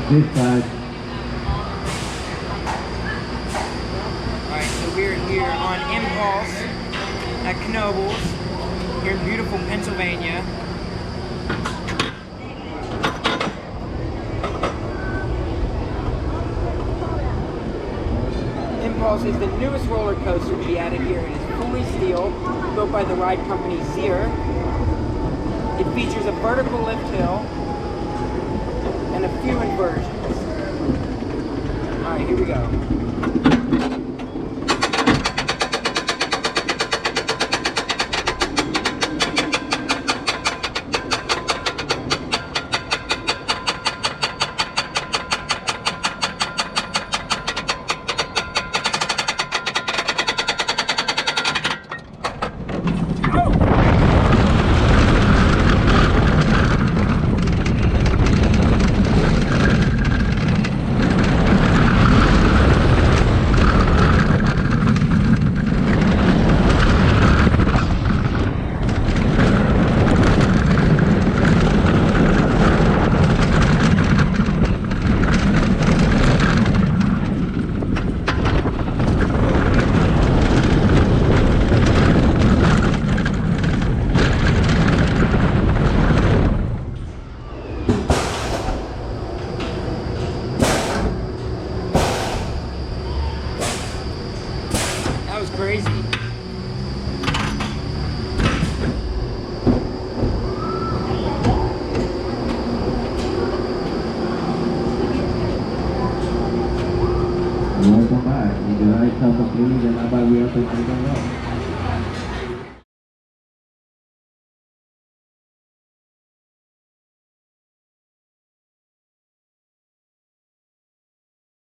This side. Alright, so we're here on Impulse at Knoebels here in beautiful Pennsylvania. Impulse is the newest roller coaster to be added here. It is fully steel, built by the ride company Zier. It features a vertical lift hill and a few inversions. Alright, here we go. That was crazy. Welcome back. Enjoy yourself a few, then how about we open the door?